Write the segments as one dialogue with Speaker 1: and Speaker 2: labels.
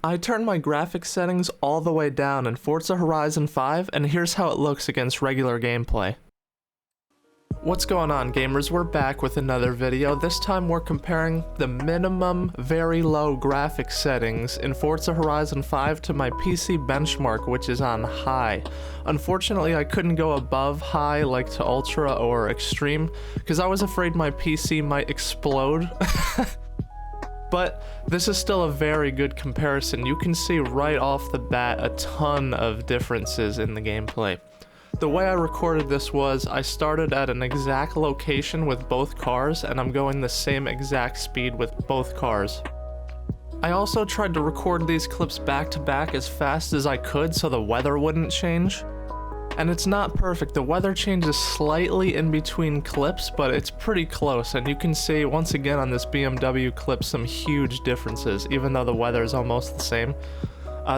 Speaker 1: I turned my graphics settings all the way down in Forza Horizon 5, and here's how it looks against regular gameplay. What's going on, gamers? We're back with another video. This time we're comparing the minimum very low graphics settings in Forza Horizon 5 to my PC benchmark, which is on high. Unfortunately, I couldn't go above high like to ultra or extreme because I was afraid my PC might explode. But this is still a very good comparison. You can see right off the bat a ton of differences in the gameplay. The way I recorded this was, I started at an exact location with both cars, and I'm going the same exact speed with both cars. I also tried to record these clips back to back as fast as I could so the weather wouldn't change. And it's not perfect, the weather changes slightly in between clips, but it's pretty close, and you can see once again on this BMW clip some huge differences, even though the weather is almost the same.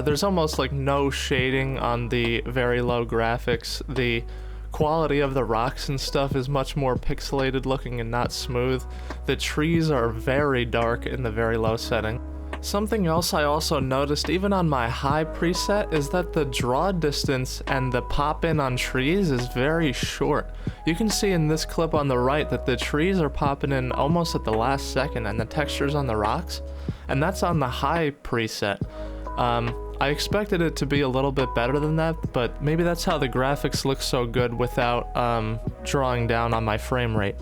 Speaker 1: There's almost like no shading on the very low graphics. The quality of the rocks and stuff is much more pixelated looking and not smooth. The trees are very dark in the very low setting. Something else I also noticed even on my high preset is that the draw distance and the pop in on trees is very short. You can see in this clip on the right that the trees are popping in almost at the last second and the textures on the rocks, and that's on the high preset. I expected it to be a little bit better than that, but maybe that's how the graphics look so good without drawing down on my frame rate.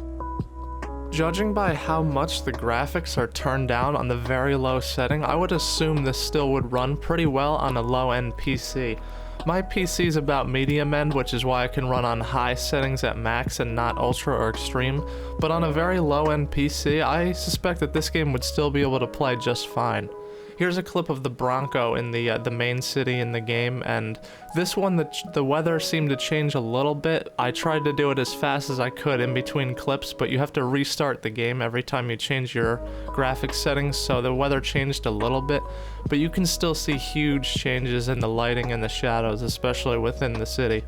Speaker 1: Judging by how much the graphics are turned down on the very low setting, I would assume this still would run pretty well on a low-end PC. My PC is about medium end, which is why I can run on high settings at max and not ultra or extreme, but on a very low-end PC, I suspect that this game would still be able to play just fine. Here's a clip of the Bronco in the main city in the game, and this one the weather seemed to change a little bit. I tried to do it as fast as I could in between clips, but you have to restart the game every time you change your graphics settings, so the weather changed a little bit, but you can still see huge changes in the lighting and the shadows, especially within the city.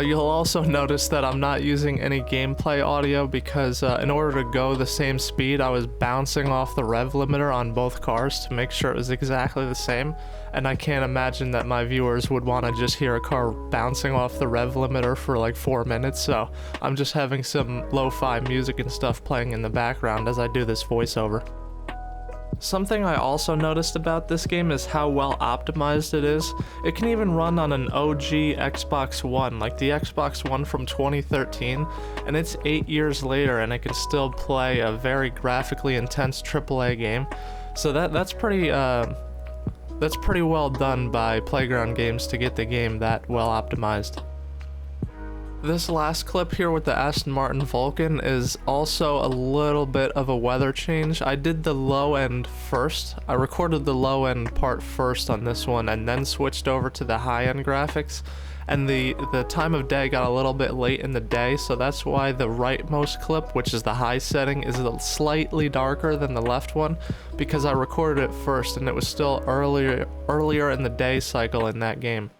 Speaker 1: You'll also notice that I'm not using any gameplay audio because in order to go the same speed, I was bouncing off the rev limiter on both cars to make sure it was exactly the same, and I can't imagine that my viewers would want to just hear a car bouncing off the rev limiter for like 4 minutes, so I'm just having some lo-fi music and stuff playing in the background as I do this voiceover. Something I also noticed about this game is how well optimized it is. It can even run on an OG Xbox One, like the Xbox One from 2013, and it's 8 years later and it can still play a very graphically intense AAA game. So that's pretty well done by Playground Games to get the game that well optimized. This last clip here with the Aston Martin Vulcan is also a little bit of a weather change. I did the low end first. I recorded the low end part first on this one and then switched over to the high end graphics. And the time of day got a little bit late in the day, so that's why the rightmost clip, which is the high setting, is slightly darker than the left one, because I recorded it first and it was still earlier in the day cycle in that game.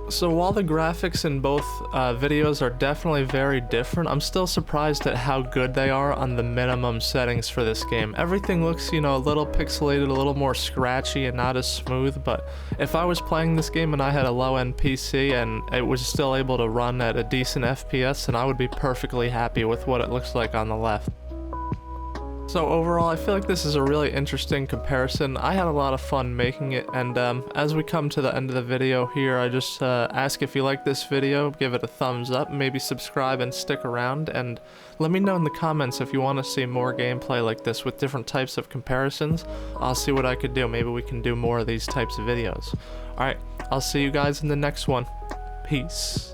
Speaker 1: So while the graphics in both videos are definitely very different, I'm still surprised at how good they are on the minimum settings for this game. Everything looks, you know, a little pixelated, a little more scratchy and not as smooth, but if I was playing this game and I had a low-end PC and it was still able to run at a decent FPS, then I would be perfectly happy with what it looks like on the left. So overall, I feel like this is a really interesting comparison. I had a lot of fun making it, and as we come to the end of the video here, I just ask if you like this video, give it a thumbs up, maybe subscribe and stick around, and let me know in the comments if you want to see more gameplay like this with different types of comparisons. I'll see what I could do. Maybe we can do more of these types of videos. Alright, I'll see you guys in the next one. Peace.